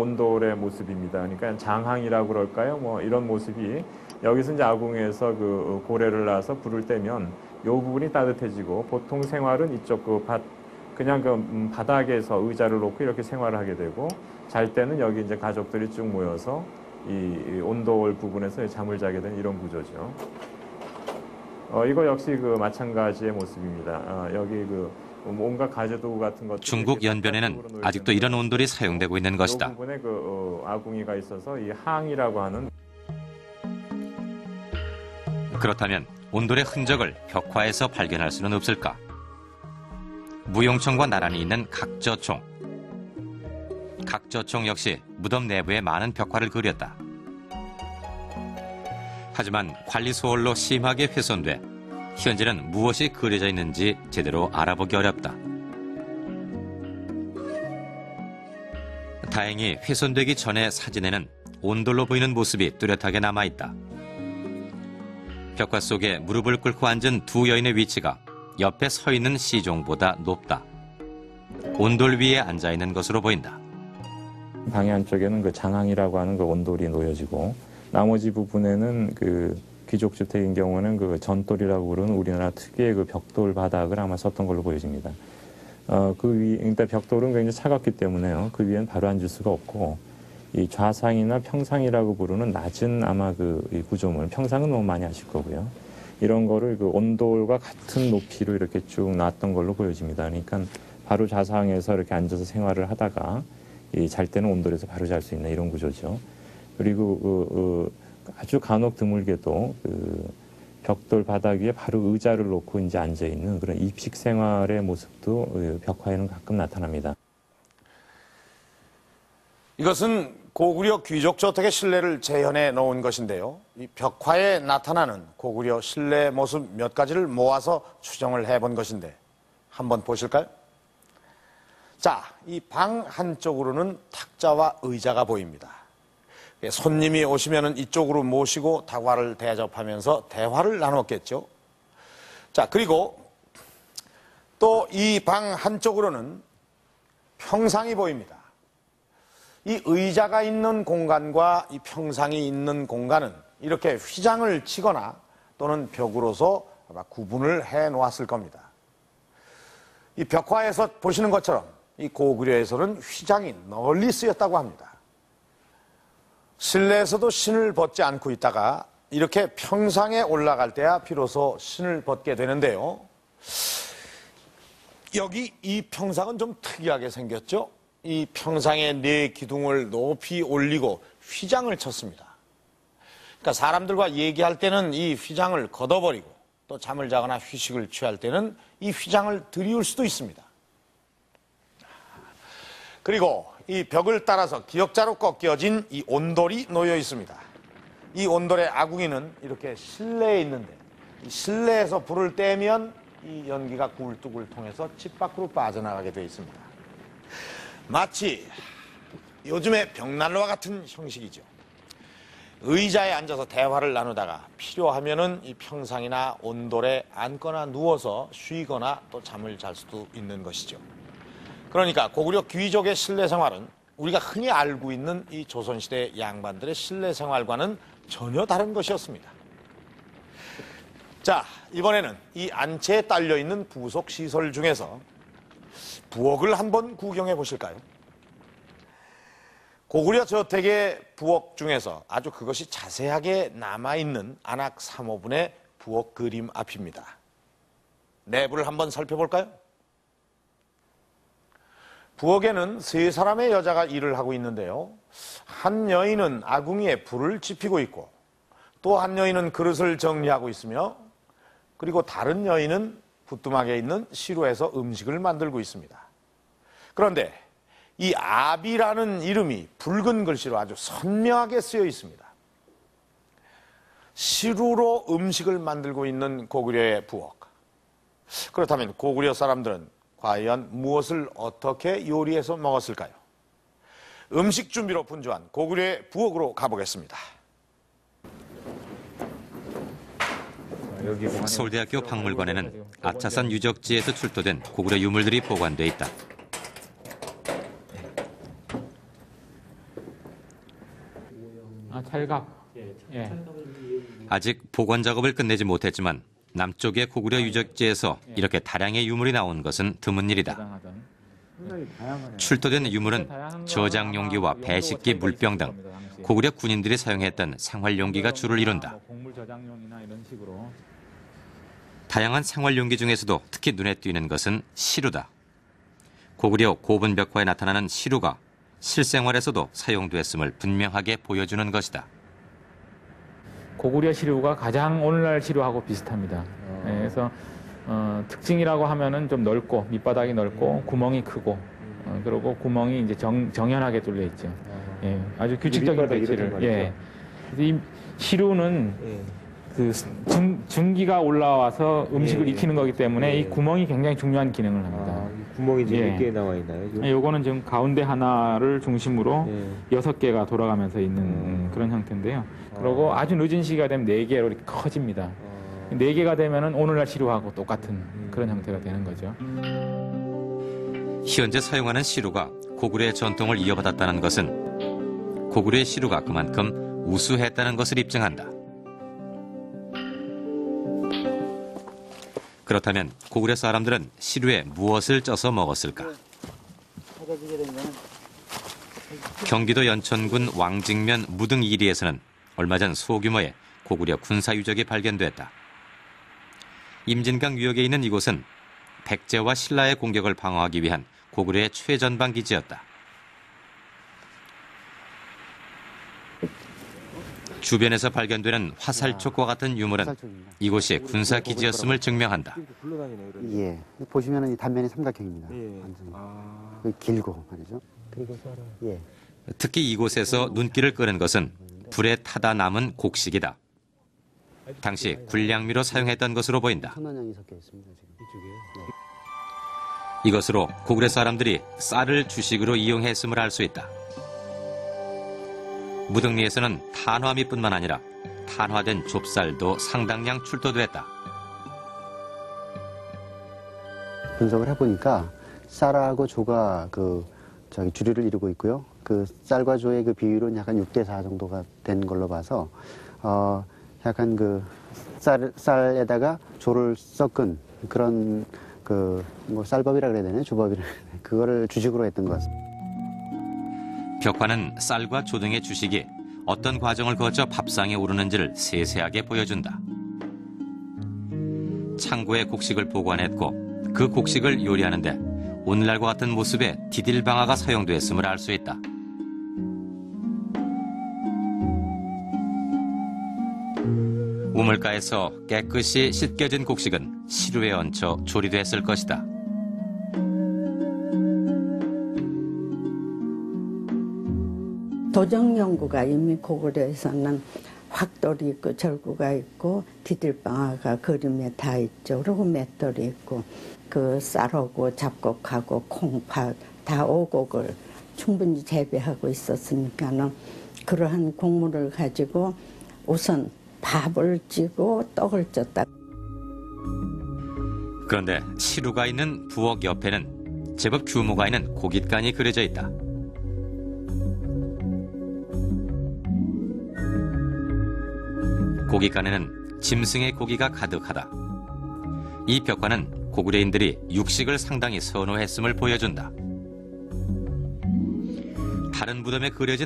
온돌의 모습입니다. 그러니까 장항이라고 그럴까요? 뭐 이런 모습이 여기서 이제 아궁이에서 그 고래를 놔서 불을 떼면 이 부분이 따뜻해지고 보통 생활은 이쪽 그냥 그 바닥에서 의자를 놓고 이렇게 생활을 하게 되고 잘 때는 여기 이제 가족들이 쭉 모여서 이 온돌 부분에서 잠을 자게 되는 이런 구조죠. 이거 역시 그 마찬가지의 모습입니다. 여기 그 온갖 가재도구 같은 것. 중국 연변에는 아직도 이런 온돌이 사용되고 있는 것이다. 이 부분에 그 아궁이가 있어서 이 항이라고 하는. 그렇다면 온돌의 흔적을 벽화에서 발견할 수는 없을까? 무용청과 나란히 있는 각저총. 각저총 역시 무덤 내부에 많은 벽화를 그렸다. 하지만 관리 소홀로 심하게 훼손돼 현재는 무엇이 그려져 있는지 제대로 알아보기 어렵다. 다행히 훼손되기 전의 사진에는 온돌로 보이는 모습이 뚜렷하게 남아있다. 벽화 속에 무릎을 꿇고 앉은 두 여인의 위치가 옆에 서 있는 시종보다 높다. 온돌 위에 앉아있는 것으로 보인다. 방해 안쪽에는 그 장항이라고 하는 그 온돌이 놓여지고 나머지 부분에는 그 귀족 주택인 경우는 그 전돌이라고 부르는 우리나라 특유의 그 벽돌 바닥을 아마 썼던 걸로 보여집니다. 일단 벽돌은 굉장히 차갑기 때문에요. 그 위엔 바로 앉을 수가 없고 이 좌상이나 평상이라고 부르는 낮은 아마 이 구조물, 평상은 너무 많이 아실 거고요. 이런 거를 그 온돌과 같은 높이로 이렇게 쭉 놨던 걸로 보여집니다. 그러니까 바로 좌상에서 이렇게 앉아서 생활을 하다가 잘 때는 온돌에서 바로 잘 수 있는 이런 구조죠. 그리고 아주 간혹 드물게도 벽돌 바닥 위에 바로 의자를 놓고 이제 앉아 있는 그런 입식 생활의 모습도 벽화에는 가끔 나타납니다. 이것은 고구려 귀족 저택의 실내를 재현해 놓은 것인데요. 이 벽화에 나타나는 고구려 실내 모습 몇 가지를 모아서 추정을 해본 것인데 한번 보실까요? 자, 이 방 한쪽으로는 탁자와 의자가 보입니다. 손님이 오시면 이쪽으로 모시고 다과를 대접하면서 대화를 나눴겠죠. 자, 그리고 또 이 방 한쪽으로는 평상이 보입니다. 이 의자가 있는 공간과 이 평상이 있는 공간은 이렇게 휘장을 치거나 또는 벽으로서 아마 구분을 해 놓았을 겁니다. 이 벽화에서 보시는 것처럼 이 고구려에서는 휘장이 널리 쓰였다고 합니다. 실내에서도 신을 벗지 않고 있다가 이렇게 평상에 올라갈 때야 비로소 신을 벗게 되는데요. 여기 이 평상은 좀 특이하게 생겼죠? 이 평상의 네 기둥을 높이 올리고 휘장을 쳤습니다. 그러니까 사람들과 얘기할 때는 이 휘장을 걷어버리고 또 잠을 자거나 휴식을 취할 때는 이 휘장을 들이울 수도 있습니다. 그리고 이 벽을 따라서 기역자로 꺾여진 이 온돌이 놓여 있습니다. 이 온돌의 아궁이는 이렇게 실내에 있는데 이 실내에서 불을 떼면 이 연기가 굴뚝을 통해서 집 밖으로 빠져나가게 되어 있습니다. 마치 요즘의 벽난로와 같은 형식이죠. 의자에 앉아서 대화를 나누다가 필요하면은 이 평상이나 온돌에 앉거나 누워서 쉬거나 또 잠을 잘 수도 있는 것이죠. 그러니까 고구려 귀족의 실내 생활은 우리가 흔히 알고 있는 이 조선시대 양반들의 실내 생활과는 전혀 다른 것이었습니다. 자, 이번에는 이 안채에 딸려 있는 부속 시설 중에서 부엌을 한번 구경해 보실까요? 고구려 저택의 부엌 중에서 아주 그것이 자세하게 남아있는 안악 3호분의 부엌 그림 앞입니다. 내부를 한번 살펴볼까요? 부엌에는 세 사람의 여자가 일을 하고 있는데요. 한 여인은 아궁이에 불을 지피고 있고 또 한 여인은 그릇을 정리하고 있으며 그리고 다른 여인은 부뚜막에 있는 시루에서 음식을 만들고 있습니다. 그런데 이 아비라는 이름이 붉은 글씨로 아주 선명하게 쓰여 있습니다. 시루로 음식을 만들고 있는 고구려의 부엌. 그렇다면 고구려 사람들은 과연 무엇을 어떻게 요리해서 먹었을까요? 음식 준비로 분주한 고구려의 부엌으로 가보겠습니다. 서울대학교 박물관에는 아차산 유적지에서 출토된 고구려 유물들이 보관돼 있다. 찰갑. 예. 아직 복원 작업을 끝내지 못했지만 남쪽의 고구려 유적지에서 이렇게 다량의 유물이 나온 것은 드문 일이다. 출토된 유물은 저장용기와 배식기, 물병 등 고구려 군인들이 사용했던 생활용기가 주를 이룬다. 곡물 저장용이나 이런 식으로. 다양한 생활용기 중에서도 특히 눈에 띄는 것은 시루다. 고구려 고분 벽화에 나타나는 시루가 실생활에서도 사용됐음을 분명하게 보여주는 것이다. 고구려 시루가 가장 오늘날 시루하고 비슷합니다. 예, 그래서 특징이라고 하면은 좀 넓고 밑바닥이 넓고 구멍이 크고 그리고 구멍이 이제 정연하게 뚫려 있죠. 예, 아주 규칙적인 배치를. 예. 그래서 이 시루는 그 증기가 올라와서 음식을 익히는 거기 때문에 이 구멍이 굉장히 중요한 기능을 합니다. 구멍이 지금 예. 몇 개 나와 있나요? 지금? 요거는 지금 가운데 하나를 중심으로 6개가 돌아가면서 있는 그런 형태인데요. 그리고 아주 늦은 시기가 되면 4개로 이렇게 커집니다. 4개가 되면은 오늘날 시루하고 똑같은 그런 형태가 되는 거죠. 현재 사용하는 시루가 고구려의 전통을 이어받았다는 것은 고구려의 시루가 그만큼 우수했다는 것을 입증한다. 그렇다면 고구려 사람들은 시루에 무엇을 쪄서 먹었을까? 경기도 연천군 왕직면 무등이리에서는 얼마 전 소규모의 고구려 군사 유적이 발견됐다. 임진강 유역에 있는 이곳은 백제와 신라의 공격을 방어하기 위한 고구려의 최전방 기지였다. 주변에서 발견되는 화살촉과 같은 유물은 이곳이 군사 기지였음을 증명한다. 예, 보시면은 이 단면이 삼각형입니다. 완전히 길고 말이죠. 예. 특히 이곳에서 눈길을 끄는 것은 불에 타다 남은 곡식이다. 당시 군량미로 사용했던 것으로 보인다. 천원형이 섞여 있습니다. 지금. 이것으로 고구려 사람들이 쌀을 주식으로 이용했음을 알 수 있다. 무등리에서는 탄화미뿐만 아니라 탄화된 좁쌀도 상당량 출토됐다. 분석을 해보니까 쌀하고 조가 주류를 이루고 있고요. 그 쌀과 조의 그 비율은 약간 6대4 정도가 된 걸로 봐서 약간 쌀에다가 조를 섞은 그런 쌀밥이라 그래야 되나요? 조밥이라 그래야 되나요? 그거를 주식으로 했던 것 같습니다. 벽화는 쌀과 조 등의 주식이 어떤 과정을 거쳐 밥상에 오르는지를 세세하게 보여준다. 창고에 곡식을 보관했고 그 곡식을 요리하는데 오늘날과 같은 모습의 디딜방아가 사용됐음을 알 수 있다. 우물가에서 깨끗이 씻겨진 곡식은 시루에 얹혀 조리됐을 것이다. 도정 연구가 이미 고구려에서는 확돌이 있고 절구가 있고 디딜방아가 그림에 다 있죠. 그리고 맷돌이 있고 그 쌀하고 잡곡하고 콩팥 다 오곡을 충분히 재배하고 있었으니까는 그러한 곡물을 가지고 우선 밥을 찌고 떡을 쪘다. 그런데 시루가 있는 부엌 옆에는 제법 규모가 있는 고깃간이 그려져 있다. 고깃간에는 짐승의 고기가 가득하다. 이 벽화는 고구려인들이 육식을 상당히 선호했음을 보여준다. 다른 무덤에 그려진